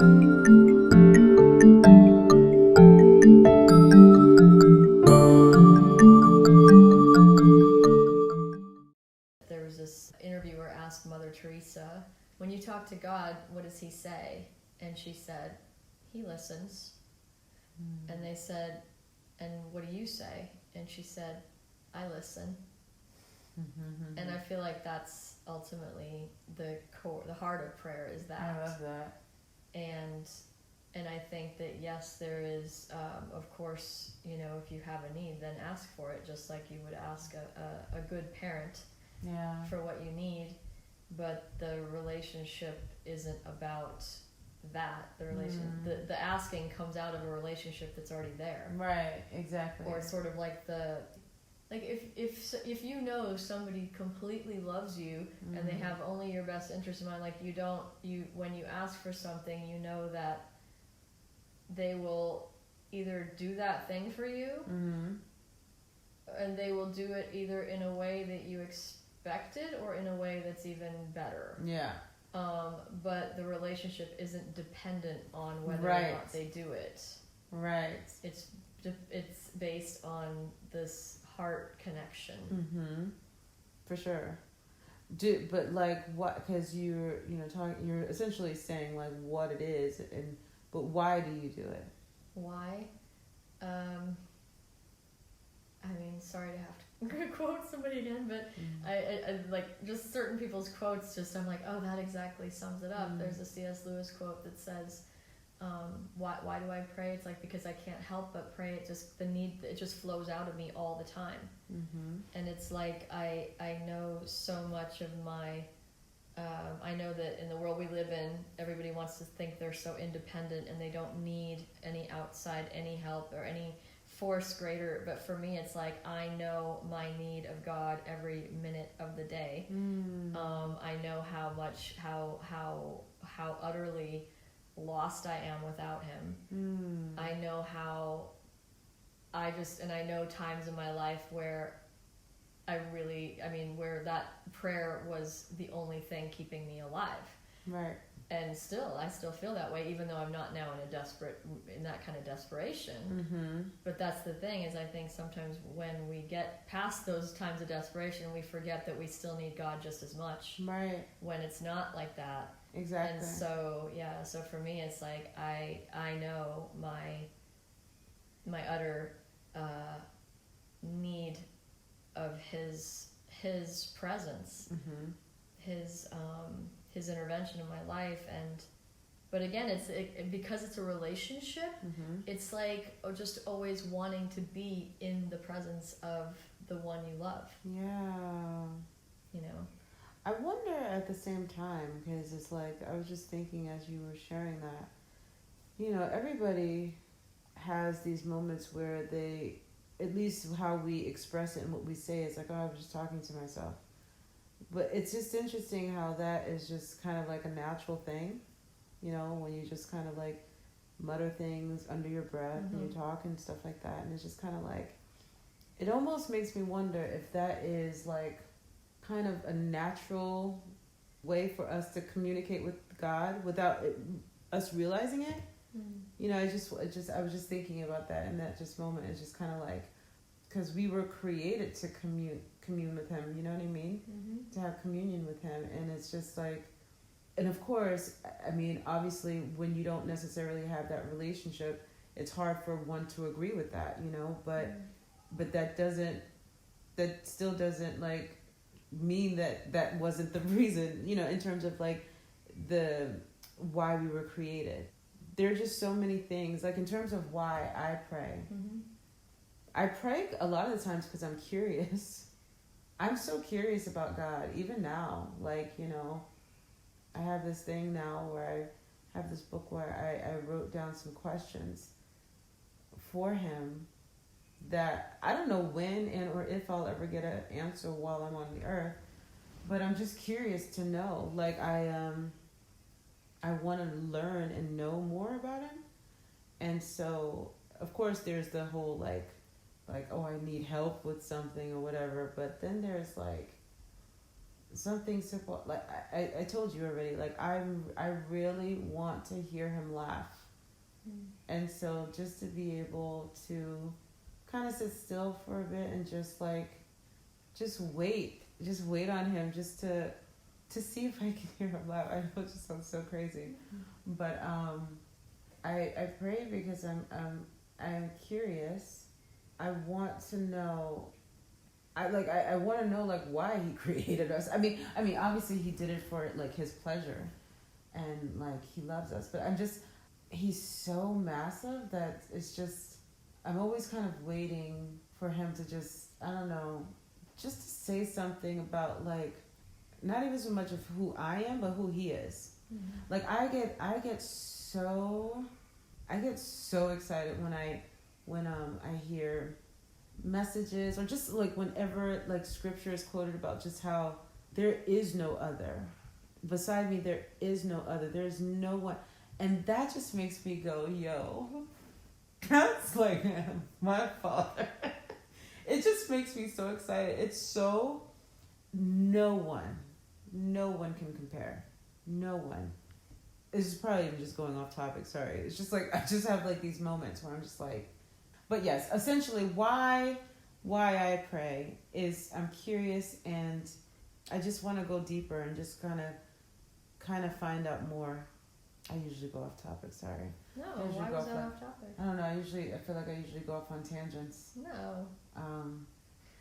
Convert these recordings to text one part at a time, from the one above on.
There was this interviewer asked Mother Teresa, when you talk to God, what does he say? And she said, he listens. And they said, and what do you say? And she said, I listen. And I feel like that's ultimately the core, the heart of prayer is that. I love that. And I think that yes, there is, of course, you know, if you have a need, then ask for it, just like you would ask a good parent for what you need. But the relationship isn't about that. The the asking comes out of a relationship that's already there. Right, exactly. Or sort of like if you know somebody completely loves you and they have only your best interest in mind, like when you ask for something, you know that they will either do that thing for you, and they will do it either in a way that you expected or in a way that's even better. Yeah. But the relationship isn't dependent on whether or not they do it. Right. It's based on this heart connection. For sure. But like what? Because you're you're essentially saying like what it is, but why do you do it? Why? I mean, sorry to have to quote somebody again, but I like just certain people's quotes. Just I'm like, oh, that exactly sums it up. There's a C.S. Lewis quote that says, "Why do I pray? It's like because I can't help but pray. It just flows out of me all the time." And it's like I know so much of my. I know that in the world we live in, everybody wants to think they're so independent and they don't need any help or any force greater. But for me, it's like I know my need of God every minute of the day. I know how utterly lost I am without Him. I know how I know times in my life where where that prayer was the only thing keeping me alive. Right. And I still feel that way, even though I'm not now in that kind of desperation. But that's the thing is I think sometimes when we get past those times of desperation, we forget that we still need God just as much. Right. When it's not like that. Exactly. And so for me, it's like I know my utter need of his presence, his intervention in my life, but again, because it's a relationship, it's like just always wanting to be in the presence of the one you love. Yeah. You know. I wonder at the same time, because it's like I was just thinking as you were sharing that, everybody has these moments where they, at least how we express it and what we say is like, oh, I was just talking to myself. But it's just interesting how that is just kind of like a natural thing, when you just kind of like mutter things under your breath and you talk and stuff like that. And it's just kind of like, it almost makes me wonder if that is like kind of a natural way for us to communicate with God without us realizing it. I was just thinking about that in that just moment. It's just kind of like, because we were created to commune with Him, you know what I mean? To have communion with Him. And it's just like, and of course, I mean, obviously when you don't necessarily have that relationship, it's hard for one to agree with that, but that still doesn't like mean that wasn't the reason, in terms of like the why we were created. There are just so many things, like in terms of why I pray. I pray a lot of the times because I'm curious. I'm so curious about God, even now. Like, I have this thing now where I have this book where I wrote down some questions for Him that I don't know when and or if I'll ever get an answer while I'm on the earth. But I'm just curious to know. Like, I want to learn and know more about Him. And so, of course, there's the whole, like, oh, I need help with something or whatever. But then there's, like, something simple. Like I told you already, like I really want to hear him laugh. And so just to be able to kind of sit still for a bit and just wait on him, just to see if I can hear him laugh. I know it just sounds so crazy, but I pray because I'm curious. I want to know. I want to know like why he created us. I mean obviously he did it for like his pleasure, and like he loves us. But he's so massive that it's just, I'm always kind of waiting for him to just, I don't know, just to say something about like, not even so much of who I am, but who he is. Like I get so excited when I hear messages, or just like whenever like scripture is quoted about just how there is no other beside me, there is no other, there's no one. And that just makes me go, yo, that's like my Father. It just makes me so excited. It's so, no one can compare. No one. This is probably even just going off topic, sorry. It's just like, I just have like these moments where I'm just like, but yes, essentially why I pray is I'm curious, and I just want to go deeper and just kind of find out more. I usually go off topic, sorry. No, why was that off topic? I don't know, I feel like I usually go off on tangents. No.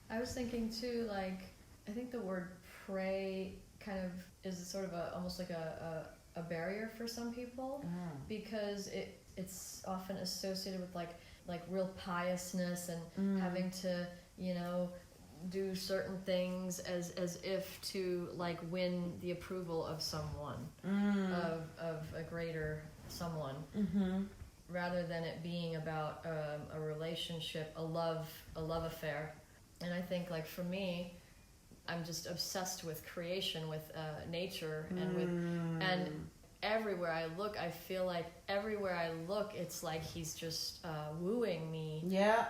I was thinking too, like, I think the word pray kind of is sort of almost like a barrier for some people, because it's often associated with like real piousness and having to, do certain things as if to like win the approval of someone, of a greater someone, rather than it being about a relationship, a love affair. And I think like for me, I'm just obsessed with creation, with nature, and everywhere I look, I feel like everywhere I look, it's like he's just wooing me. Yeah.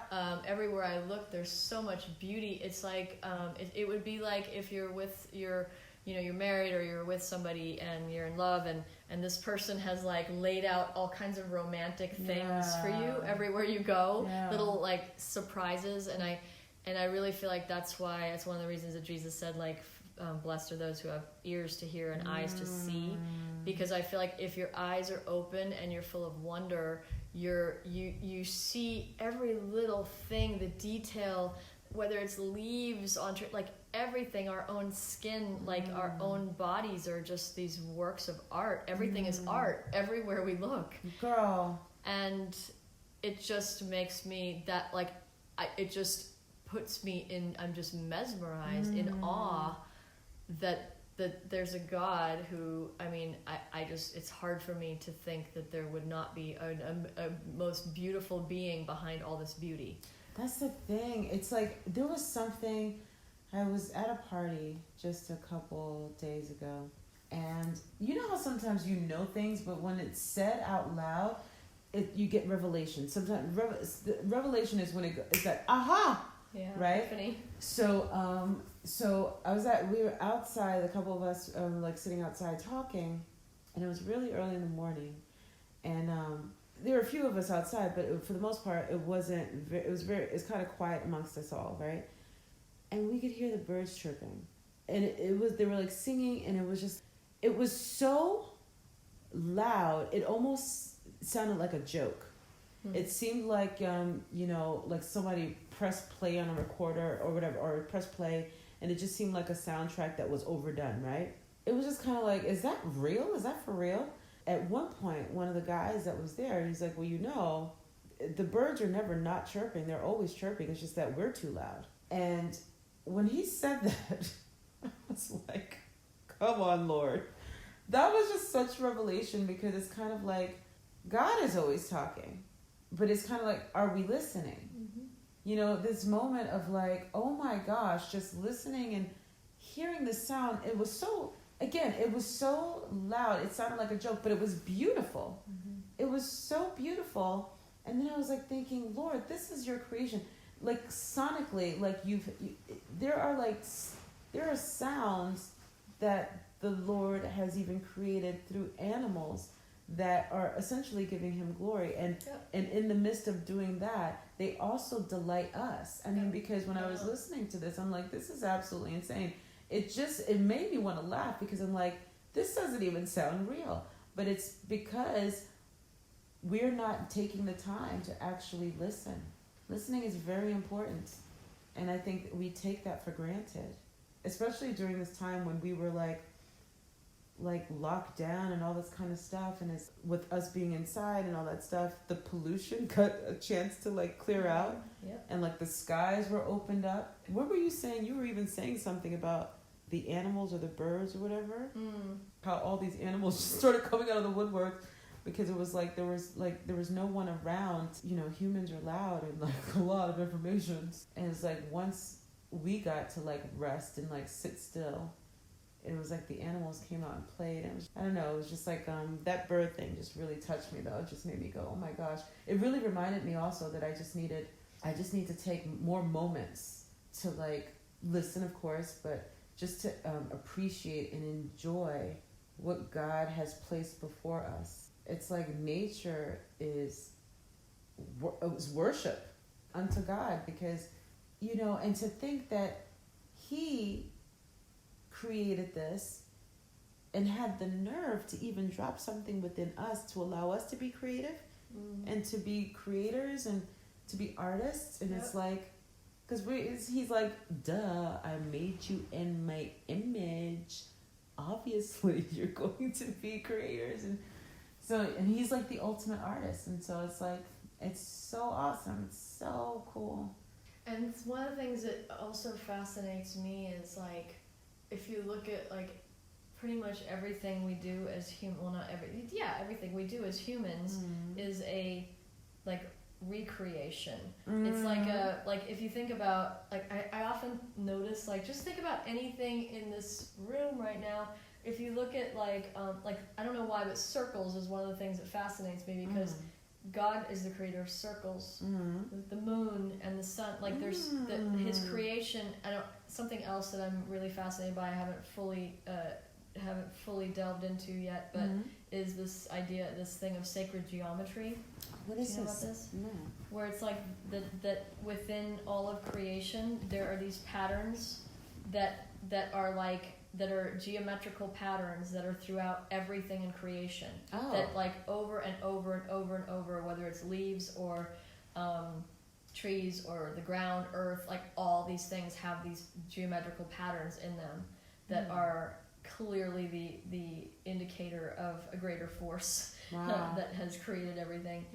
Everywhere I look, there's so much beauty. It's like it would be like if you're with you're married, or you're with somebody and you're in love, and this person has like laid out all kinds of romantic things for you everywhere you go, little like surprises. And I really feel like that's why it's one of the reasons that Jesus said like, blessed are those who have ears to hear and eyes to see, because I feel like if your eyes are open and you're full of wonder, you see every little thing, the detail, whether it's leaves on like everything, our own skin, like our own bodies are just these works of art. Everything is art everywhere we look, girl. And it just makes me that like it just puts me in, I'm just mesmerized, in awe that there's a God who, I just, it's hard for me to think that there would not be a most beautiful being behind all this beauty. That's the thing. It's like, there was something, I was at a party just a couple days ago, and you know how sometimes you know things, but when it's said out loud, you get revelation. Sometimes revelation is when it's like, aha! Yeah, right. Epiphany. So we were outside. A couple of us like sitting outside talking, and it was really early in the morning, and there were a few of us outside, but for the most part, it wasn't. It's kind of quiet amongst us all, right? And we could hear the birds chirping, and they were like singing, and it was so loud. It almost sounded like a joke. It seemed like like somebody pressed play on a recorder or whatever, or press play, and it just seemed like a soundtrack that was overdone, right? It was just kind of like, is that real? Is that for real? At one point, one of the guys that was there, he's like, well, the birds are never not chirping. They're always chirping. It's just that we're too loud. And when he said that, I was like, come on, Lord. That was just such revelation, because it's kind of like, God is always talking. But it's kind of like, are we listening? This moment of like, oh my gosh, just listening and hearing the sound. It was so loud. It sounded like a joke, but it was beautiful. It was so beautiful. And then I was like thinking, Lord, this is your creation. Like sonically, like there are sounds that the Lord has even created through animals that are essentially giving him glory. And in the midst of doing that, they also delight us. I mean, because when I was listening to this, I'm like, this is absolutely insane. It made me want to laugh, because I'm like, this doesn't even sound real. But it's because we're not taking the time to actually listen. Listening is very important. And I think we take that for granted, especially during this time when we were like locked down and all this kind of stuff. And it's with us being inside and all that stuff, the pollution got a chance to like clear out. Yep. And like the skies were opened up. What were you saying? You were even saying something about the animals or the birds or whatever. How all these animals just started coming out of the woodwork, because it was like there was no one around. You know, humans are loud and like a lot of information. And it's like once we got to like rest and like sit still, it was like the animals came out and played. And I don't know, it was just like that bird thing just really touched me though. It just made me go, oh my gosh. It really reminded me also that I just need to take more moments to like listen, of course, but just to appreciate and enjoy what God has placed before us. It's like nature is worship unto God, because, you know, and to think that he created this and had the nerve to even drop something within us to allow us to be creative and to be creators and to be artists. And it's like, because he's like, duh, I made you in my image. Obviously, you're going to be creators. And he's like the ultimate artist. And so it's like, it's so awesome. It's so cool. And it's one of the things that also fascinates me is like, if you look at like pretty much everything we do as everything we do as humans is a like recreation. It's like if you think about like I often notice like just think about anything in this room right now. If you look at like I don't know why, but circles is one of the things that fascinates me, because God is the creator of circles. The moon and the sun, like there's his creation. Something else that I'm really fascinated by, I haven't fully delved into yet, but is this thing of sacred geometry. What is Do you know this? About this? No. Where it's like that within all of creation there are these patterns that are geometrical patterns that are throughout everything in creation. That like over and over and over and over, whether it's leaves or trees or the ground, earth, like all these things have these geometrical patterns in them that are clearly the indicator of a greater force. Wow. That has created everything.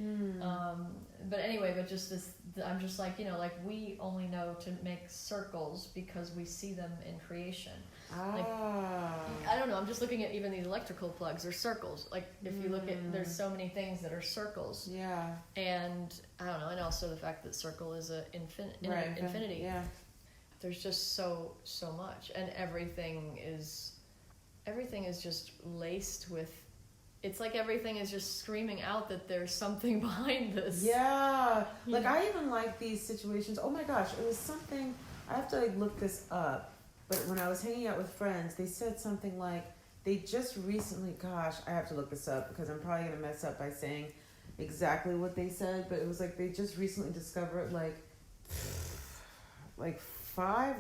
But anyway, just this, I'm just like, you know, like we only know to make circles because we see them in creation. Like, I don't know, I'm just looking at even these electrical plugs, they're circles. Like if you look at, there's so many things that are circles. Yeah. And I don't know, and also the fact that circle is infinity. Yeah. There's just so much, and everything is just laced with. It's like everything is just screaming out that there's something behind this. Yeah. Like I even like these situations. Oh my gosh, it was something, I have to like look this up. But when I was hanging out with friends, they said something like, they just recently, gosh, I have to look this up because I'm probably going to mess up by saying exactly what they said. But it was like they just recently discovered like 5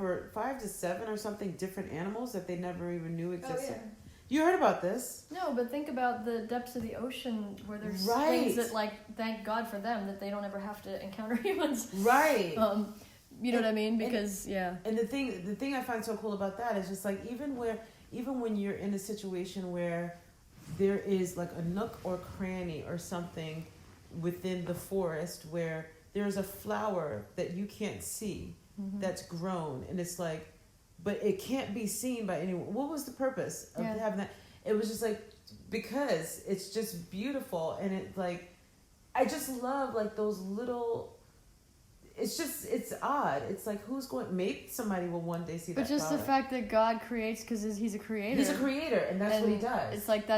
to 7 or something different animals that they never even knew existed. Oh, yeah. You heard about this? No, but think about the depths of the ocean where there's things that, like, thank God for them that they don't ever have to encounter humans. Right. You know what I mean? Because And the thing I find so cool about that is just like even when you're in a situation where there is like a nook or cranny or something within the forest where there's a flower that you can't see that's grown, and it's like, but it can't be seen by anyone. What was the purpose of having that? It was just like, because it's just beautiful, and it like, I just love like those little, it's odd. It's like, maybe somebody will one day see that. But just flower. The fact that God creates, because he's a creator. He's a creator, and that's what he does. It's like,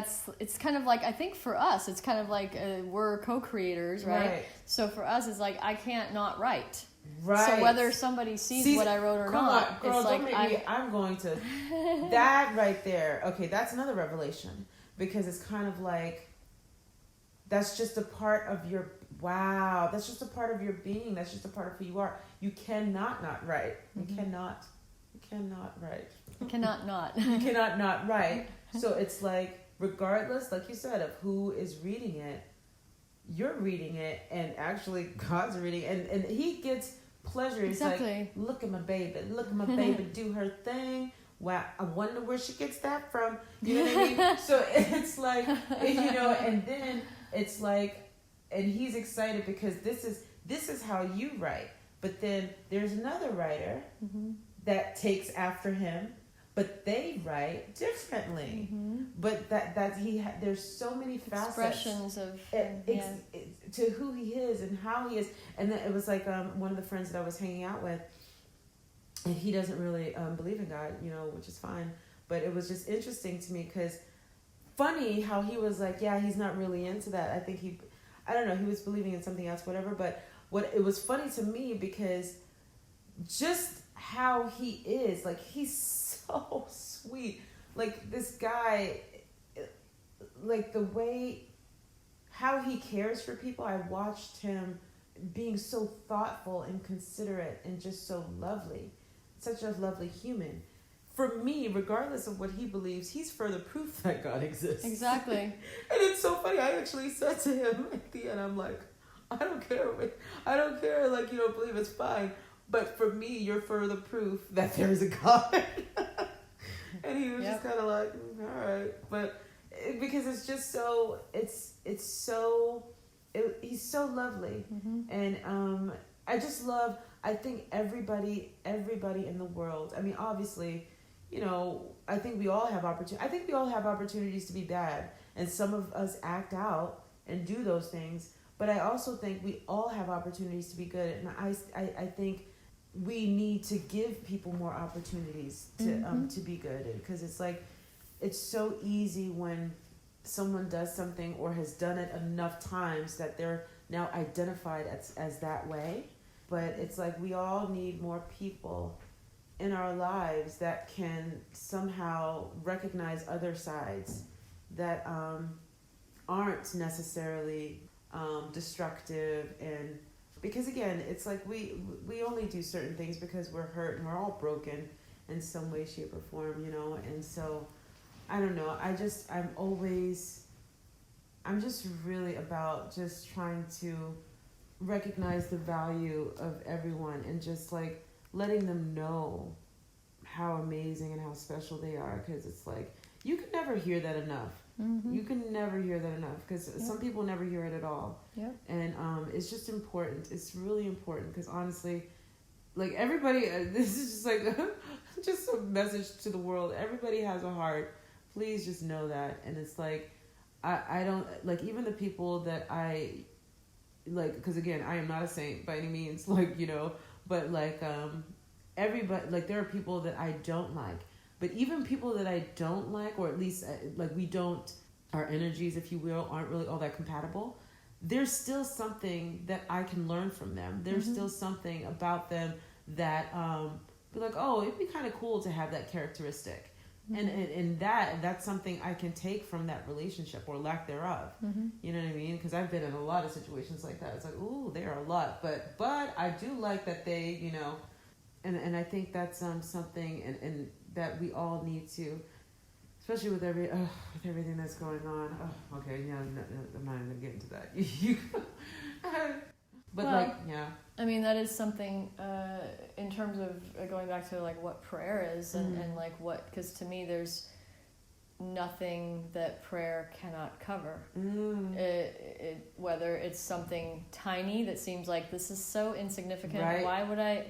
it's kind of like, I think for us, it's kind of like we're co-creators, right? So for us, it's like, I can't not write. Right. So whether somebody sees what I wrote or not, girl, it's like I'm going to that right there. Okay, that's another revelation, because it's kind of like that's just a part of your that's just a part of your being. That's just a part of who you are. You cannot not write. You cannot write. You cannot not. You cannot not write. So it's like, regardless, like you said, of who is reading it, you're reading it, and actually God's reading it, and he gets pleasure. He's like, look at my baby do her thing. Wow, I wonder where she gets that from. You know what I mean? So it's like, and then it's like, and he's excited because this is how you write. But then there's another writer that takes after him, but they write differently. But there's so many facets, expressions of to who he is and how he is. And then it was like one of the friends that I was hanging out with, and he doesn't really believe in God, which is fine. But it was just interesting to me, because funny how he was like, yeah, he's not really into that. I think I don't know, he was believing in something else, whatever. But it was funny to me, because just how he is, like, he's so sweet. Like, this guy, like, the way how he cares for people, I watched him being so thoughtful and considerate and just so lovely. Such a lovely human. For me, regardless of what he believes, he's further proof that God exists. Exactly. And it's so funny. I actually said to him at the end, I'm like, I don't care. Like, you don't believe, it's fine. But for me, you're further proof that there is a God. And he was just kind of like, all right. But because it's just so, he's so lovely. And I just love, I think everybody in the world, I mean, obviously, I think we all have opportunities to be bad, and some of us act out and do those things. But I also think we all have opportunities to be good, and I think we need to give people more opportunities to be good, because it's like, it's so easy when someone does something or has done it enough times that they're now identified as that way. But it's like, we all need more people in our lives that can somehow recognize other sides that aren't necessarily destructive. And because, again, it's like we only do certain things because we're hurt, and we're all broken in some way, shape, or form, and so I don't know, I'm just really about just trying to recognize the value of everyone, and just like letting them know how amazing and how special they are, because it's like, you can never hear that enough. You can never hear that enough, because some people never hear it at all. And it's just important. It's really important, because honestly, like, everybody, this is just like just a message to the world. Everybody has a heart. Please just know that. And it's like, I don't, like, even the people that I like, because again, I am not a saint by any means, like, but like, everybody, like, there are people that I don't like, but even people that I don't like, or at least like, our energies, if you will, aren't really all that compatible. There's still something that I can learn from them. There's still something about them that be like, oh, it'd be kind of cool to have that characteristic. And that's something I can take from that relationship, or lack thereof. You know what I mean? Because I've been in a lot of situations like that. It's like, ooh, they are a lot, but I do like that they, and I think that's something and that we all need to, especially with everything that's going on. Oh, okay, yeah, no, I'm not even gonna get into that. But I mean, that is something in terms of going back to like what prayer is, and like what, because to me there's nothing that prayer cannot cover. Whether it's something tiny that seems like this is so insignificant, why would I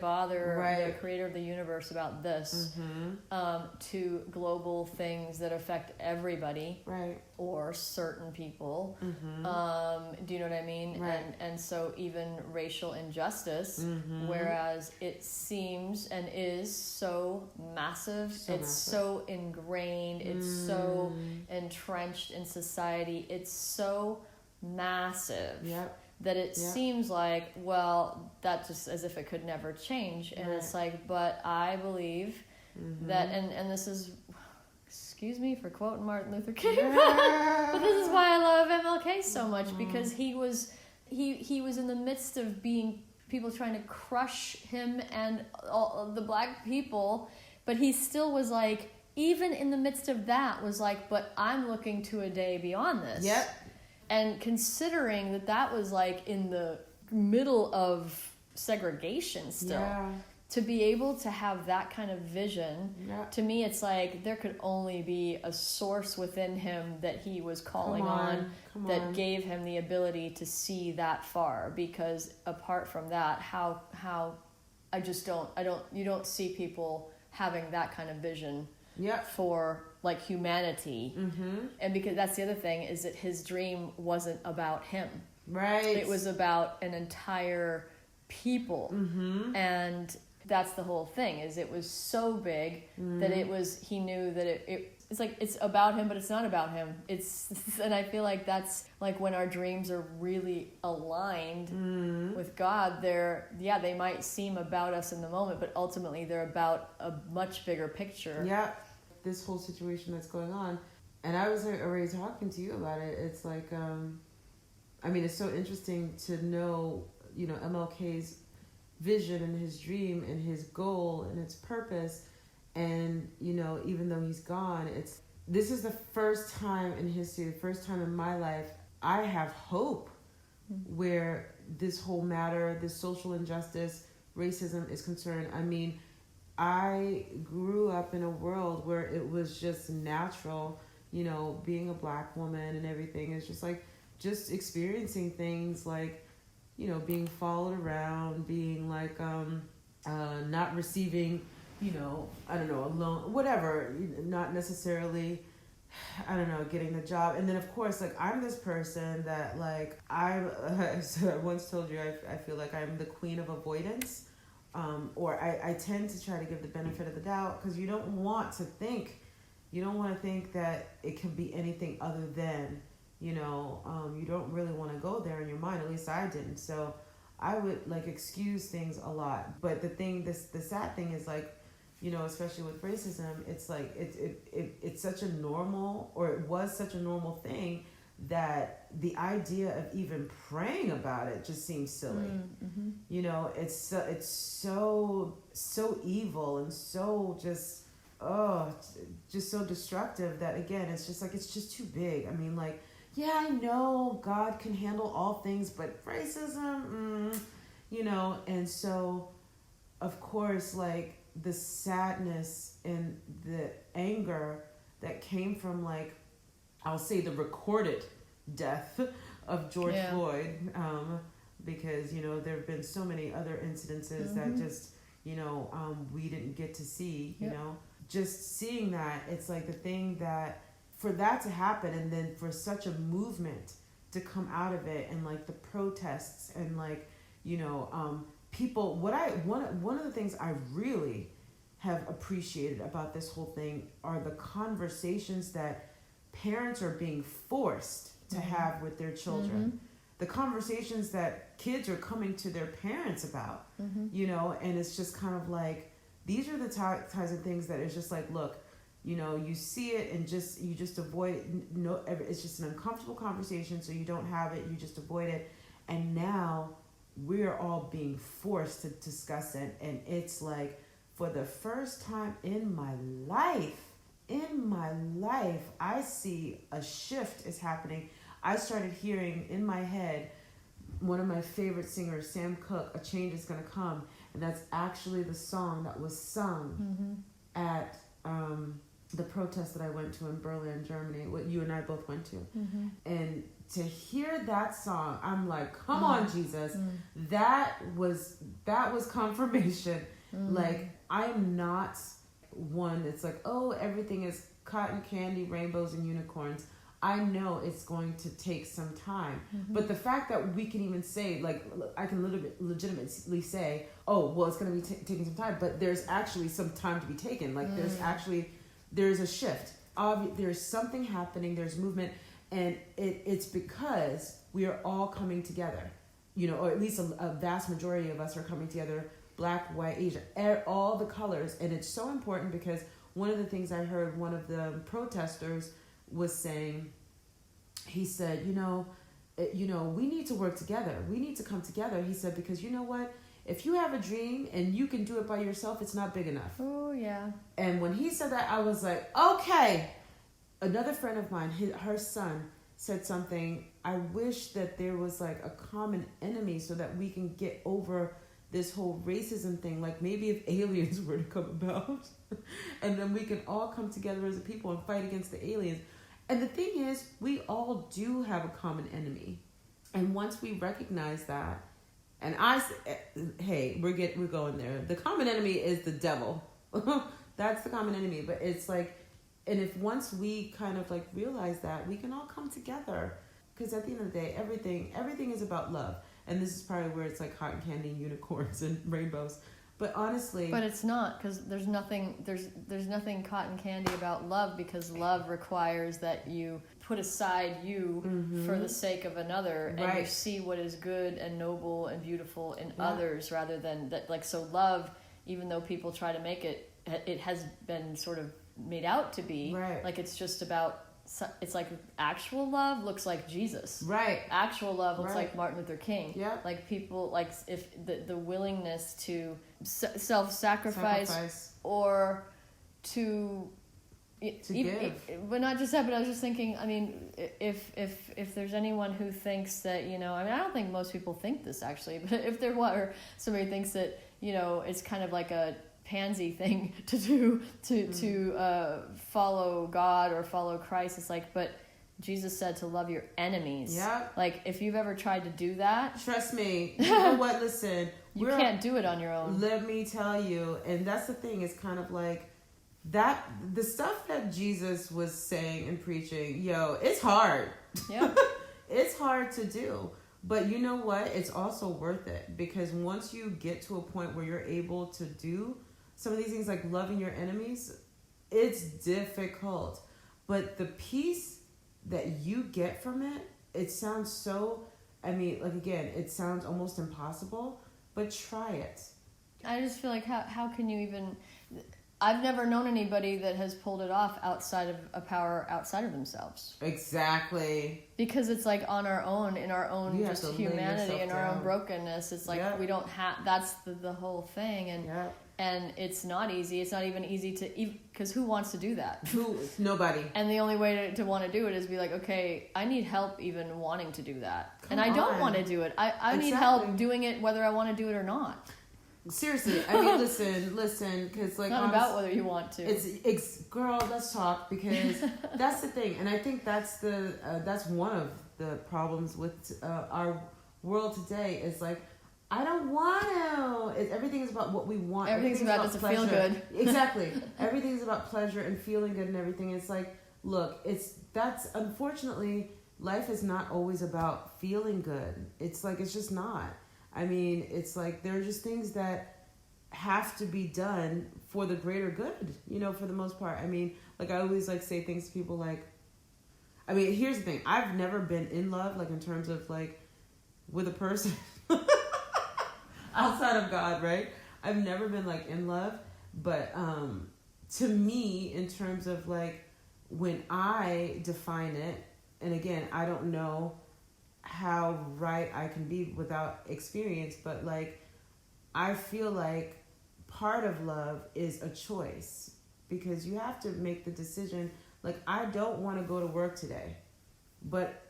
bother the creator of the universe about this, to global things that affect everybody, or certain people. Do you know what I mean? And so even racial injustice, whereas it seems and is so massive, so ingrained, it's so entrenched in society, it's so massive that it seems like, well, that just as if it could never change. And it's like, but I believe that, and this is, excuse me for quoting Martin Luther King, but this is why I love MLK so much, because he was in the midst of being people trying to crush him and all the black people, but he still was like, even in the midst of that, was like, but I'm looking to a day beyond this. Yep. And considering that was like in the middle of segregation still, to be able to have that kind of vision, to me it's like there could only be a source within him that he was calling on that gave him the ability to see that far. Because apart from that, how you don't see people having that kind of vision for like humanity. And because that's the other thing, is that his dream wasn't about him. Right. It was about an entire people. And that's the whole thing, is it was so big that he knew that it's like, it's about him, but it's not about him. And I feel like that's like when our dreams are really aligned with God, they might seem about us in the moment, but ultimately they're about a much bigger picture. Yeah. This whole situation that's going on, and I was already talking to you about it. It's like, I mean, it's so interesting to know, MLK's vision and his dream and his goal and its purpose. And, even though he's gone, this is the first time in history, the first time in my life, I have hope where this whole matter, this social injustice, racism is concerned. I mean, I grew up in a world where it was just natural, being a black woman and everything. It's just like, just experiencing things like, being followed around, being like, not receiving, I don't know, a loan, whatever, not necessarily, I don't know, getting the job. And then of course, like, I'm this person that like, I once told you, I feel like I'm the queen of avoidance. Or I tend to try to give the benefit of the doubt, because you don't want to think that it could be anything other than, you don't really want to go there in your mind. At least I didn't. So I would like excuse things a lot. But the sad thing is like, especially with racism, it's like it's such a normal, or it was such a normal thing, that the idea of even praying about it just seems silly. It's so evil and so just so destructive that, again, it's just like, it's just too big. I mean, like, yeah, I know God can handle all things, but racism, and so of course, like, the sadness and the anger that came from, like, I'll say the recorded death of George Floyd, because, there have been so many other incidences that just, we didn't get to see, just seeing that, it's like the thing that, for that to happen, and then for such a movement to come out of it, and like the protests, and like, people, one of the things I really have appreciated about this whole thing are the conversations that parents are being forced to have with their children. The conversations that kids are coming to their parents about, and it's just kind of like, these are the types of things that is just like, look, you see it and you just avoid it. No, it's just an uncomfortable conversation, so you don't have it, you just avoid it. And now we're all being forced to discuss it, and it's like, for the first time in my life, I see a shift is happening. I started hearing in my head one of my favorite singers, Sam Cooke, "A Change Is Gonna Come," and that's actually the song that was sung at the protest that I went to in Berlin, Germany, what you and I both went to. And to hear that song, I'm like, come on, Jesus. That was confirmation. Like, I'm not one that's like, oh, everything is cotton candy, rainbows, and unicorns. I know it's going to take some time. But the fact that we can even say, like, I can legitimately say, oh, well, it's going to be taking some time, but there's actually some time to be taken. Like, there's a shift. There's something happening, there's movement, and it's because we are all coming together. or at least a vast majority of us are coming together, Black, white, Asian, all the colors. And it's so important because one of the things I heard one of the protesters was saying, he said, we need to work together. We need to come together. He said, because you know what? If you have a dream and you can do it by yourself, it's not big enough. Oh, yeah. And when he said that, I was like, okay. Another friend of mine, her son, said something, I wish that there was like a common enemy so that we can get over this whole racism thing. Like maybe if aliens were to come about and then we can all come together as a people and fight against the aliens. And the thing is, we all do have a common enemy. And once we recognize that, and we're going there. The common enemy is the devil. That's the common enemy. But it's like, and if once we kind of like realize that, we can all come together. Because at the end of the day, everything is about love. And this is probably where it's like cotton candy and unicorns and rainbows. But honestly... But it's not, because there's nothing cotton candy about love, because love requires that you put aside you for the sake of another, and you see what is good and noble and beautiful in others, rather than that. Like, so love, even though people try to make it has been sort of made out to be like it's just about... It's like actual love looks like Jesus. Right. Actual love looks like Martin Luther King. Yeah. Like people, like if the willingness to self-sacrifice or to give. But not just that, but I was just thinking, I mean, if there's anyone who thinks that, I don't think most people think this actually, but if there were somebody who thinks that, it's kind of like a pansy thing to do to follow God or follow Christ. It's like, but Jesus said to love your enemies. Yeah. Like, if you've ever tried to do that, trust me, you know what? Listen, you can't do it on your own. Let me tell you, and that's the thing. It's kind of like that. The stuff that Jesus was saying and preaching, it's hard. Yeah, it's hard to do. But you know what? It's also worth it, because once you get to a point where you're able to do some of these things, like loving your enemies, it's difficult. But the peace that you get from it, it sounds so, it sounds almost impossible, but try it. I just feel like how can you even... I've never known anybody that has pulled it off outside of a power outside of themselves. Exactly. Because it's like on our own, in our own just humanity, in our own brokenness. It's like we don't have... That's the whole thing. And and it's not easy. It's not even easy to... Because who wants to do that? Nobody. And the only way to want to do it is be like, okay, I need help even wanting to do that. I don't want to do it. I need help doing it whether I want to do it or not. Seriously, listen, because like... Not about whether you want to. It's girl, let's talk, because that's the thing. And I think that's one of the problems with our world today, is like, I don't want to. Everything is about what we want. Everything's about just to feel good. Exactly. Everything's about pleasure and feeling good and everything. It's like, look, that's unfortunately, life is not always about feeling good. It's like, it's just not. It's like, there are just things that have to be done for the greater good, for the most part. Like, I always like say things to people like, here's the thing. I've never been in love, like in terms of like with a person outside of God, right? I've never been like in love, but to me, in terms of like when I define it, and again, I don't know how right I can be without experience, but like I feel like part of love is a choice, because you have to make the decision, like, I don't want to go to work today, but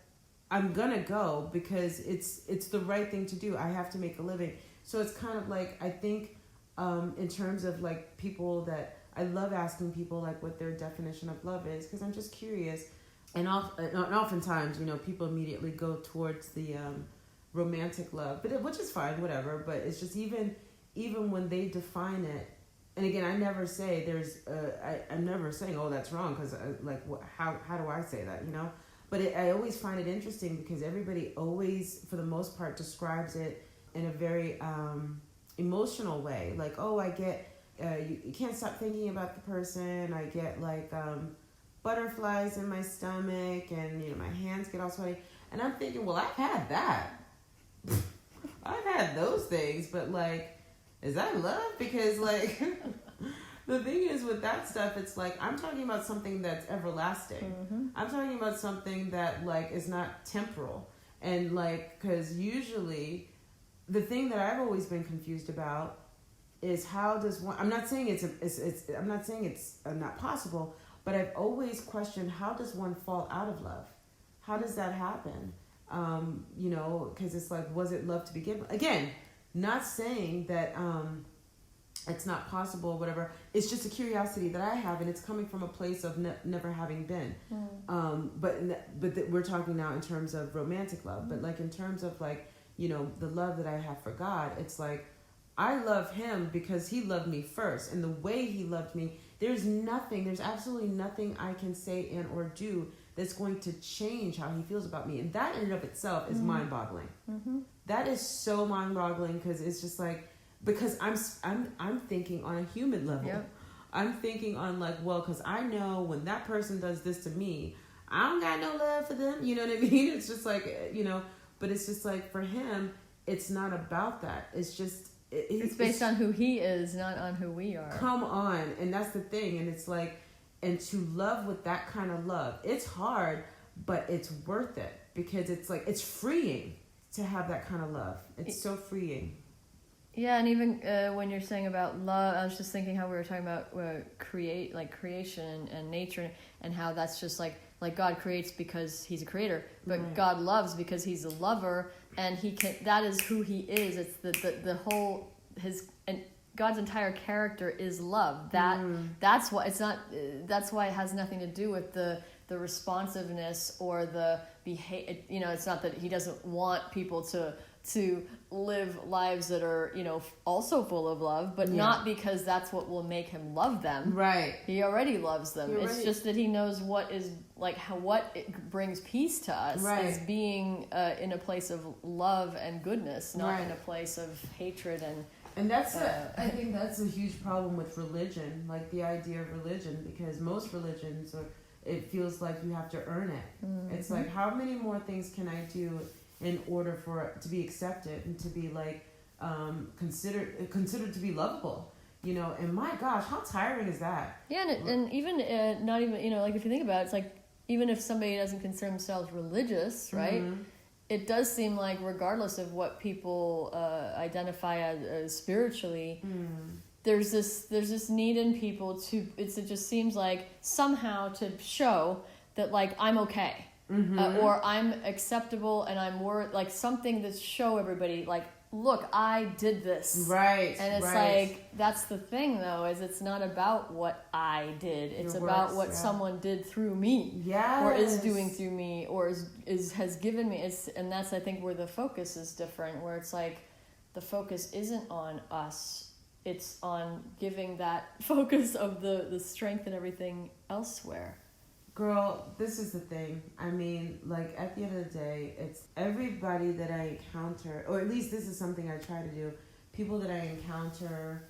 I'm gonna go because it's the right thing to do. I have to make a living. So it's kind of like, I think in terms of like people, that I love asking people like what their definition of love is, because I'm just curious. And oftentimes, people immediately go towards the romantic love, which is fine, whatever. But it's just even when they define it, and again, I never say I'm never saying, oh, that's wrong, because how do I say that, But I always find it interesting, because everybody always, for the most part, describes it in a very emotional way. Like, oh, I get you can't stop thinking about the person. I get like butterflies in my stomach, and my hands get all sweaty, and I'm thinking, well, I've had that. I've had those things, but like, is that love? Because like, the thing is with that stuff, it's like, I'm talking about something that's everlasting. I'm talking about something that like is not temporal. And like, cause usually the thing that I've always been confused about is how does one, I'm not saying I'm not saying it's not possible, but I've always questioned, how does one fall out of love? How does that happen? You know, because it's like, was it love to begin with? Again, not saying that it's not possible, whatever. It's just a curiosity that I have, and it's coming from a place of never having been. But we're talking now in terms of romantic love. But like in terms of like, you know, the love that I have for God, it's like, I love him because he loved me first. And the way he loved me, there's absolutely nothing I can say and or do that's going to change how he feels about me. And that in and of itself is mind-boggling. That is so mind-boggling, because it's just like, because I'm thinking on a human level. Yep. I'm thinking on like, well, because I know when that person does this to me, I don't got no love for them. You know what I mean? It's just like, you know, but it's just like for him, it's not about that. It's just, it's based on who he is, not on who we are. Come on. And that's the thing. And it's like, and to love with that kind of love, it's hard, but it's worth it, because it's like, it's freeing to have that kind of love. It's so freeing. Yeah, and even when you're saying about love, I was just thinking how we were talking about creation and nature, and how that's just like God creates because he's a creator, but God loves because he's a lover, and that is who he is. It's the whole, and God's entire character is love. That's why it's not. That's why it has nothing to do with the responsiveness or the behavior. You know, it's not that he doesn't want people to live lives that are, you know, also full of love, but not because that's what will make him love them. Right. He already loves them. It's just that he knows what is like what it brings peace to us as being in a place of love and goodness, not in a place of hatred and that's I think that's a huge problem with religion, like the idea of religion, because most religions it feels like you have to earn it. It's like, how many more things can I do in order for it to be accepted and to be like considered to be lovable, you know? And my gosh, how tiring is that? Yeah, and even not even, you know, like if you think about it, it's like, even if somebody doesn't consider themselves religious, right? It does seem like regardless of what people identify as spiritually, there's this need in people it just seems like somehow to show that like I'm okay. Or I'm acceptable and I'm like something that show everybody like, look, I did this. Right. And it's like, that's the thing though, is it's not about what I did. It's about what someone did through me. Yes. Or is doing through me, or has given me. And that's, I think, where the focus is different, where it's like the focus isn't on us. It's on giving that focus of the strength and everything elsewhere. Girl, this is the thing. I mean, like, at the end of the day, it's everybody that I encounter, or at least this is something I try to do, people that I encounter,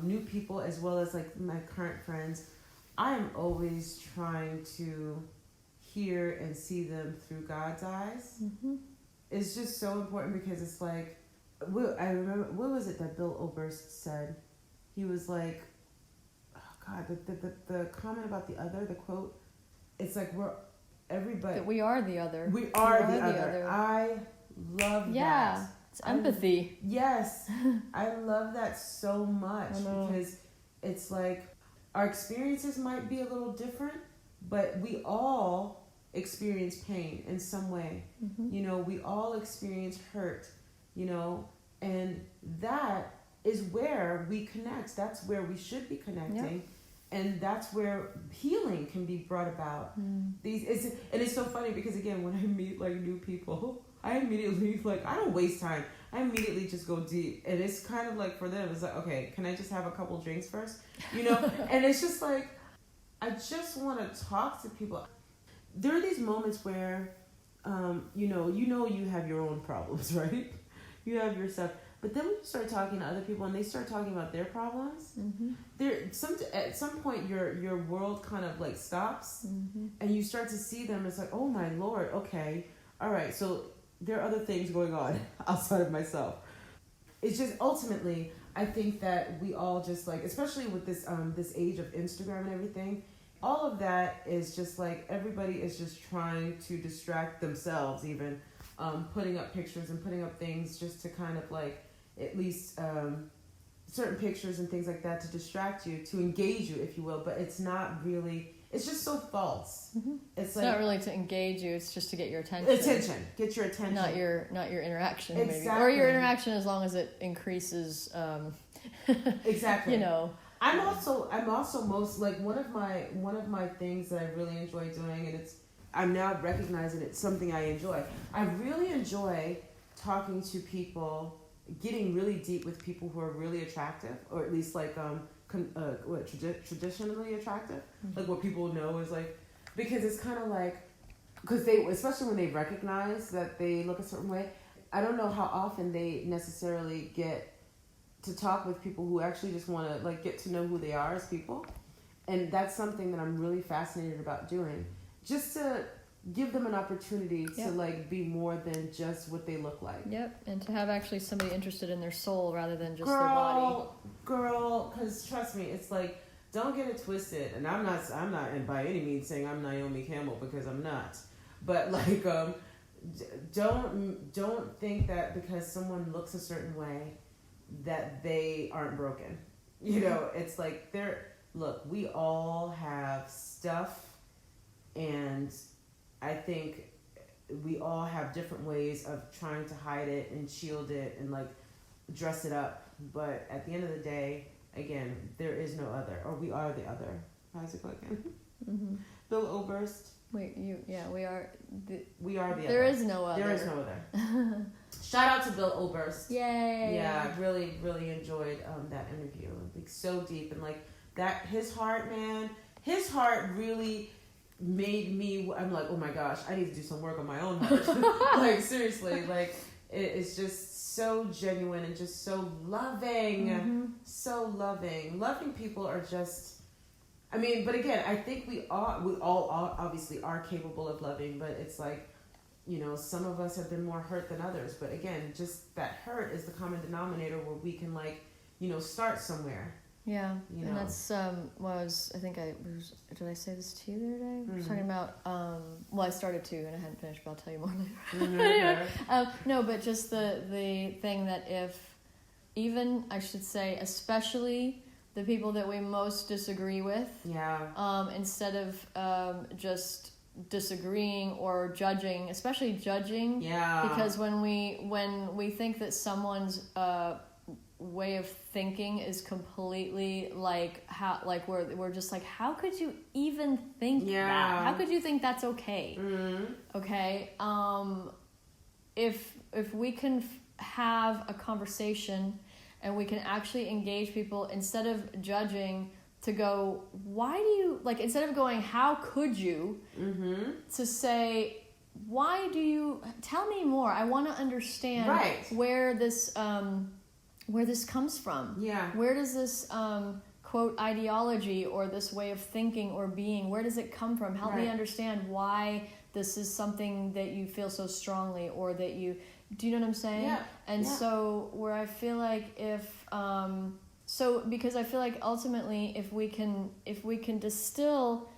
new people, as well as, like, my current friends, I am always trying to hear and see them through God's eyes. It's just so important, because it's like, I remember, what was it that Bill Oberst said? He was like, oh God, the comment about the other, the quote, it's like we're everybody. That we are the other. We are the other. I love that. Yeah, it's empathy. Yes, I love that so much, because it's like our experiences might be a little different, but we all experience pain in some way. You know, we all experience hurt, you know, and that is where we connect. That's where we should be connecting. Yep. And that's where healing can be brought about. And it's so funny, because again, when I meet like new people, I immediately like, I don't waste time. I immediately just go deep. And it's kind of like for them, it's like, okay, can I just have a couple drinks first? You know? And it's just like, I just want to talk to people. There are these moments where, you know, you have your own problems, right? You have your stuff. But then when you start talking to other people and they start talking about their problems, at some point your world kind of like stops, and you start to see them. It's like, oh my Lord, okay, all right. So there are other things going on outside of myself. It's just ultimately, I think that we all just like, especially with this this age of Instagram and everything, all of that is just like everybody is just trying to distract themselves, even putting up pictures and putting up things just to kind of like at least certain pictures and things like that to distract you, to engage you, if you will. But it's not really. It's just so false. Mm-hmm. It's not really to engage you. It's just to get your attention. Get your attention. Not your interaction, exactly. Maybe, or your interaction as long as it increases. Exactly. You know. I'm also most like one of my things that I really enjoy doing, and I'm now recognizing it's something I enjoy. I really enjoy talking to people, getting really deep with people who are really attractive, or at least like traditionally attractive, mm-hmm. like what people know is like, because it's kind of like, because they, especially when they recognize that they look a certain way, I don't know how often they necessarily get to talk with people who actually just want to like get to know who they are as people, and that's something that I'm really fascinated about doing, just to give them an opportunity to like be more than just what they look like. Yep, and to have actually somebody interested in their soul rather than just their body. Girl, because trust me, it's like, don't get it twisted. And I'm not and by any means saying I'm Naomi Campbell, because I'm not. But like, don't think that because someone looks a certain way that they aren't broken. You know, it's like look, we all have stuff, and I think we all have different ways of trying to hide it and shield it and like dress it up. But at the end of the day, again, there is no other, or we are the other. How's it go again? Mm-hmm. Bill Oberst. We are the other. There is no other. There is no other. Shout out to Bill Oberst. Yay. Yeah, I really, really enjoyed that interview. Like, so deep, and like that, his heart really made me, I'm like, oh my gosh, I need to do some work on my own heart. Like, seriously, like, it's just so genuine and just so loving. Mm-hmm. So loving. Loving people are just, I mean, but again, I think we all obviously are capable of loving, but it's like, you know, some of us have been more hurt than others. But again, just that hurt is the common denominator where we can, like, you know, start somewhere. Yeah, you know. And that's did I say this to you the other day? Mm-hmm. I was talking about I started to and I hadn't finished, but I'll tell you more later. Mm-hmm. Anyway, no, but just the thing that especially the people that we most disagree with, instead of just disagreeing or judging, especially judging, because when we think that someone's way of thinking is completely like we're just like, how could you even think that? How could you think that's okay? Mm-hmm. Okay, if we can have a conversation and we can actually engage people instead of judging, to go, why do you, like, instead of going, how could you, mm-hmm. to say, why do you, tell me more, I want to understand where this comes from. Yeah. Where does this quote ideology or this way of thinking or being, where does it come from? Help me understand why this is something that you feel so strongly, or that you, do you know what I'm saying? Yeah. And so where I feel like because I feel like ultimately if we can distill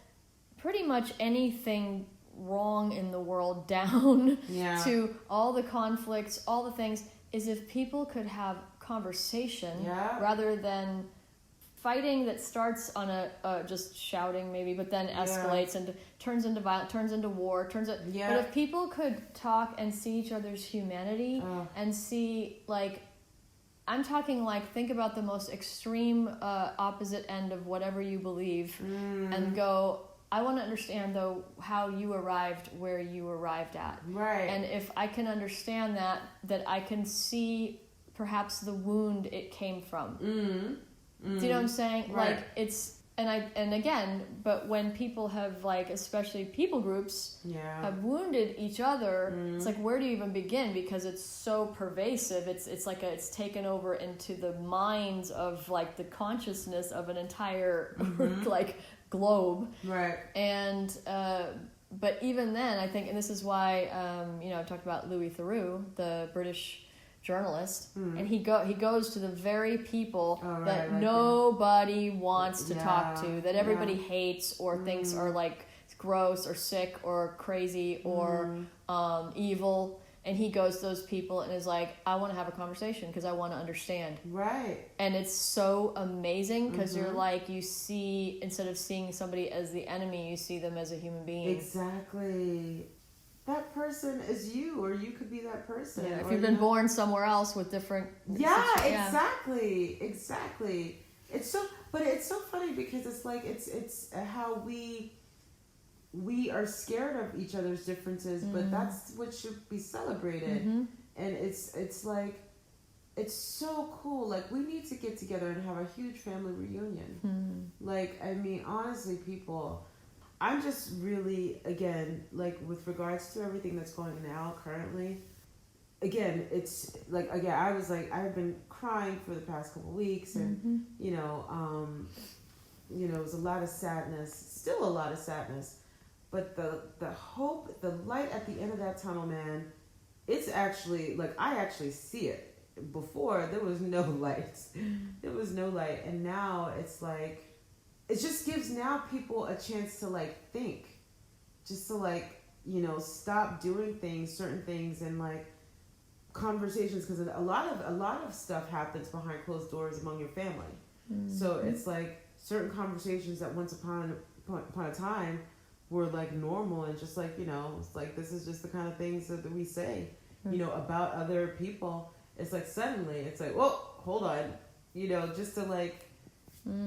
pretty much anything wrong in the world down to all the conflicts, all the things, is if people could have conversation rather than fighting that starts on a just shouting maybe, but then escalates and turns into violence, turns into war, but if people could talk and see each other's humanity and see, like, I'm talking like, think about the most extreme opposite end of whatever you believe, and go, I want to understand, though, how you arrived where you arrived at. Right. And if I can understand that I can see perhaps the wound it came from. Mm. Mm. Do you know what I'm saying? Right. Like, it's, and again, but when people have, like, especially people groups have wounded each other, it's like, where do you even begin? Because it's so pervasive. It's like it's taken over into the minds of, like, the consciousness of an entire like globe. Right. And but even then, I think, and this is why, I've talked about Louis Theroux, the British journalist, and he goes to the very people that nobody wants to talk to, that everybody hates or thinks are like gross or sick or crazy or evil. And he goes to those people and is like, I want to have a conversation because I want to understand. Right. And it's so amazing because you're like, you see, instead of seeing somebody as the enemy, you see them as a human being. Exactly. That person is you, or you could be that person. Yeah, if you've been born somewhere else with different... Exactly. It's so funny because it's like, it's how we are scared of each other's differences, but that's what should be celebrated. And it's like, it's so cool. Like, we need to get together and have a huge family reunion. Like, I mean, honestly, people, I'm just really, again, like, with regards to everything that's going now currently, again, it's like, again, I was like, I've been crying for the past couple weeks, and it was a lot of sadness, still a lot of sadness. But the hope, the light at the end of that tunnel, man, it's actually, like, I actually see it. Before, there was no light. There was no light. And now it's like, it just gives now people a chance to, like, think. Just to, like, stop doing certain things, and, like, conversations. Because a lot of stuff happens behind closed doors among your family. So it's like certain conversations that once upon a time were like normal, and just like, it's like, this is just the kind of things that we say, about other people. It's like, suddenly it's like, whoa, hold on, just to like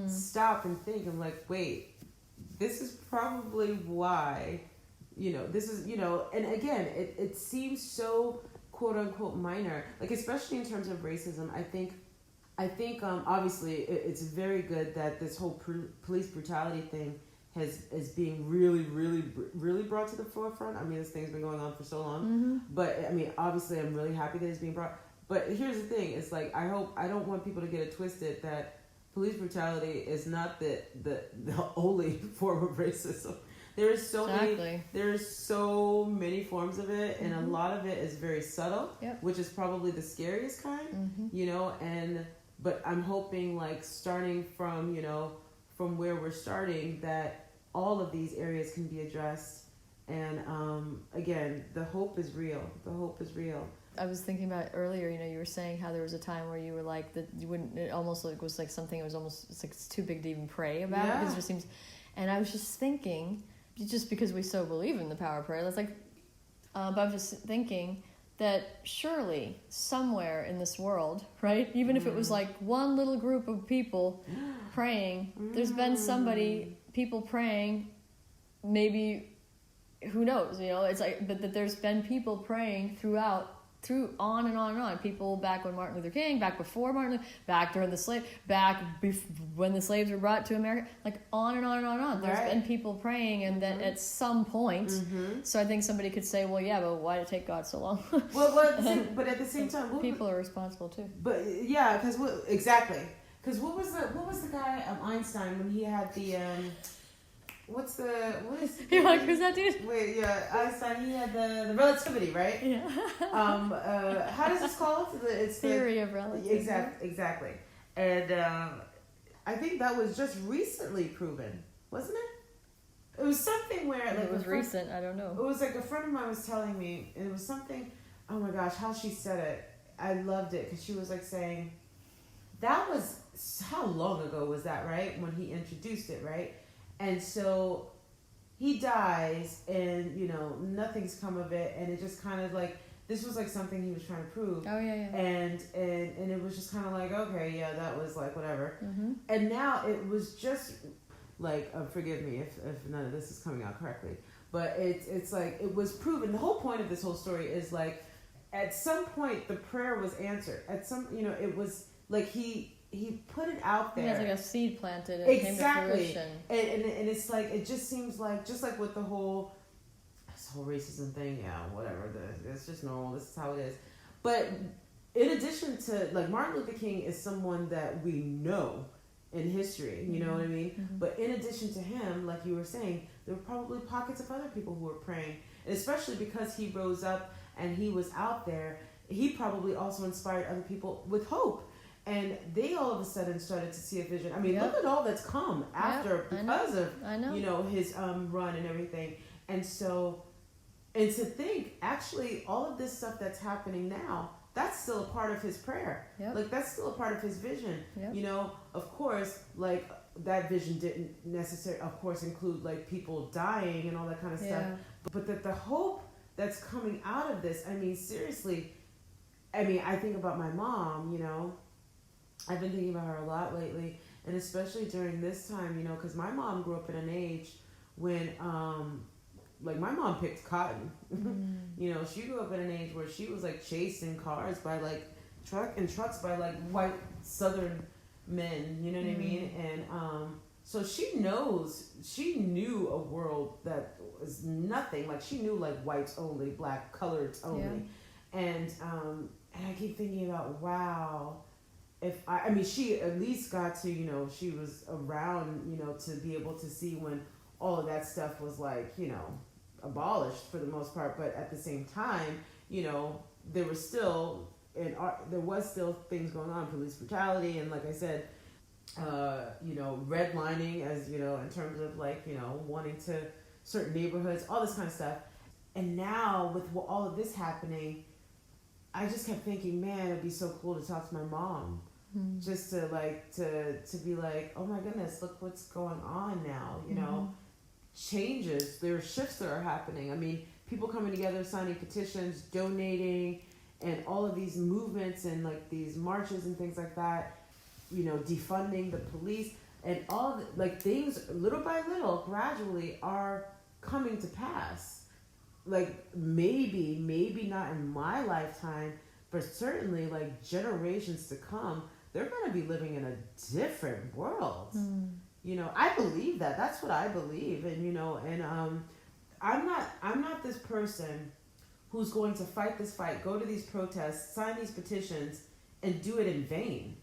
stop and think. I'm like, wait, this is probably why, this is, and again, it seems so quote unquote minor, like, especially in terms of racism. I think obviously it's very good that this whole police brutality thing is being really, really, really brought to the forefront. I mean, this thing's been going on for so long, but I mean, obviously, I'm really happy that it's being brought. But here's the thing: it's like, I don't want people to get it twisted that police brutality is not the only form of racism. There's so many forms of it, and a lot of it is very subtle, which is probably the scariest kind, but I'm hoping, like, starting from from where we're starting, that all of these areas can be addressed. And again, the hope is real. I was thinking about earlier, you were saying how there was a time where you were like, that you wouldn't, it almost like was like something, it was almost, it's like, it's too big to even pray about it, because it just seems, and I was just thinking, just because we so believe in the power of prayer, that's like, but I'm just thinking that surely somewhere in this world, right, even if it was like one little group of people praying, there's been people praying, maybe, who knows, it's like, but that there's been people praying through on and on and on. People back when Martin Luther King, back before Martin Luther, back during when the slaves were brought to America, like on and on and on and on. There's been people praying, and then at some point, so I think somebody could say, well, yeah, but why did it take God so long? But at the same time, people are responsible too. But yeah, because exactly. Because what was the guy Einstein when he had the You're like, who's that dude? Wait, yeah, Einstein, he had the relativity, right? Yeah. How does this call it? It's theory of relativity. Exactly. And I think that was just recently proven, wasn't it? It was something where, like, it was recent. I don't know. It was like a friend of mine was telling me, and it was something. Oh my gosh, how she said it! I loved it, because she was like saying, that was, how long ago was that, right? When he introduced it, right? And so he dies, and nothing's come of it, and it just kind of like, this was like something he was trying to prove. Oh yeah. And it was just kind of like, okay, yeah, that was like whatever. And now it was just like, forgive me if none of this is coming out correctly, but it's like, it was proven. The whole point of this whole story is like, at some point the prayer was answered. At some, it was like he put it out there. Yeah, it's like a seed planted and it came to fruition. And it's like, it just seems like, just like with this whole racism thing, yeah, whatever, it's just normal, this is how it is. But in addition to, like, Martin Luther King is someone that we know in history, you know what I mean? Mm-hmm. But in addition to him, like you were saying, there were probably pockets of other people who were praying, and especially because he rose up and he was out there, he probably also inspired other people with hope. And they all of a sudden started to see a vision. I mean, look at all that's come after because of, you know, his run and everything. And so, and to think, actually, all of this stuff that's happening now, that's still a part of his prayer. Like, that's still a part of his vision. You know, of course, like, that vision didn't necessarily, of course, include, like, people dying and all that kind of stuff. But that the hope that's coming out of this, I mean, seriously, I mean, I think about my mom, you know. I've been thinking about her a lot lately, and especially during this time, you know, because my mom grew up in an age when, like, my mom picked cotton. You know, she grew up in an age where she was, like, chased in cars by, like, trucks by, like, white Southern men, you know what I mean? And so she knew a world that was nothing. Like, she knew, like, whites only, black, coloreds only. And I keep thinking about, wow, I mean, she at least got to, you know, she was around, you know, to be able to see when all of that stuff was, like, you know, abolished for the most part. But at the same time, you know, there was still things going on, police brutality, and like I said, you know, redlining, as you know, in terms of, like, you know, wanting to certain neighborhoods, all this kind of stuff. And now with all of this happening, I just kept thinking, man, it'd be so cool to talk to my mom. Just to, like, to be like, oh my goodness, look what's going on now, you know. Changes, there are shifts that are happening. I mean, people coming together, signing petitions, donating, and all of these movements and, like, these marches and things like that, you know, defunding the police, and all the, like, things little by little, gradually are coming to pass. Like, maybe not in my lifetime, but certainly, like, generations to come, they're going to be living in a different world. You know, I believe that. That's what I believe. And, you know, and I'm not this person who's going to fight this fight, go to these protests, sign these petitions, and do it in vain.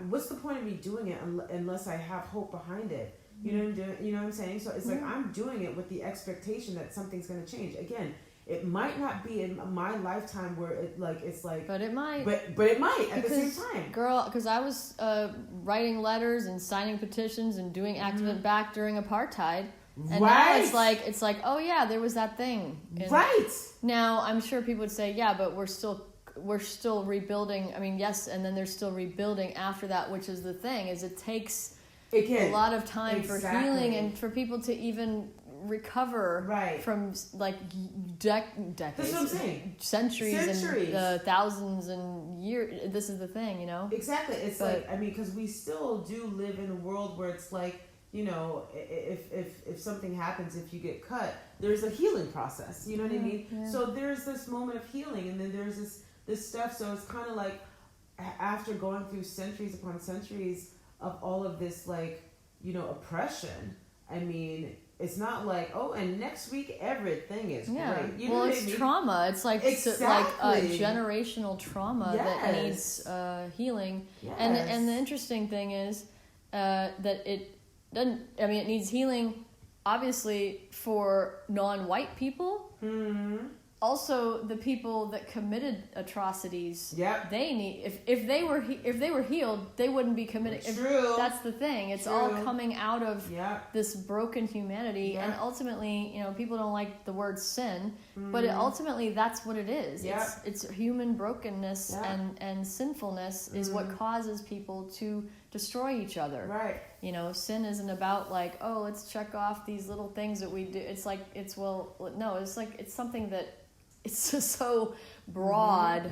What's the point of me doing it unless I have hope behind it? You know what I'm saying? So it's like, I'm doing it with the expectation that something's going to change. Again, it might not be in my lifetime where but it might. But it might at the same time. Girl, because I was writing letters and signing petitions and doing activist back during apartheid. And now it's like, oh yeah, there was that thing. And now I'm sure people would say, yeah, but we're still rebuilding. I mean, yes, and then they're still rebuilding after that, which is the thing, is it takes a lot of time for healing and for people to even recover from, like, decades, that's what I'm saying. centuries and thousands and years. This is the thing, you know. Exactly. It's like, I mean, because we still do live in a world where it's like, you know, if something happens, if you get cut, there's a healing process. You know what I mean? So there's this moment of healing, and then there's this stuff. So it's kind of like, after going through centuries upon centuries of all of this, like, you know, oppression. I mean, it's not like, oh, and next week everything is great. You know what I mean? Trauma. It's like generational trauma that needs healing. And the interesting thing is that it doesn't. I mean, it needs healing, obviously, for non-white people. Also, the people that committed atrocities, they need. If they were healed, they wouldn't be committing. True. That's the thing. It's all coming out of this broken humanity, and ultimately, you know, people don't like the word sin, but ultimately that's what it is. It's human brokenness and sinfulness is what causes people to destroy each other. Right. You know, sin isn't about, like, oh, let's check off these little things that we do. It's like, it's like, it's something that it's just so broad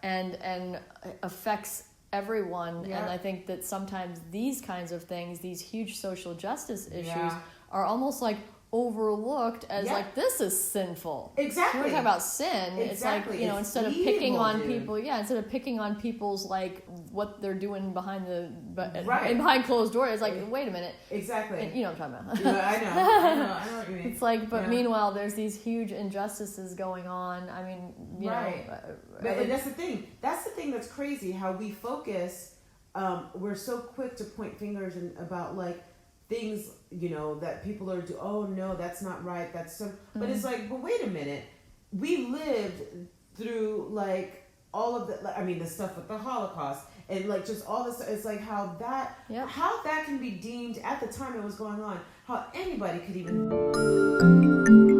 and affects everyone. And I think that sometimes these kinds of things, these huge social justice issues, are almost like overlooked as like, this is sinful. Exactly. When we're talking about sin, it's like, you know, instead of picking on people, instead of picking on people's, like, what they're doing behind behind closed doors, it's like, wait a minute. Exactly. And you know what I'm talking about. Yeah, I know what you mean. It's like, but meanwhile, there's these huge injustices going on. I mean, you know. But and that's the thing. That's the thing that's crazy, how we focus we're so quick to point fingers and about like things, you know, that people are do. Oh no, that's not right. That's so. But it's like, but wait a minute. We lived through like all of the. I mean, the stuff with the Holocaust and like just all this. It's like how that can be deemed at the time it was going on. How anybody could even.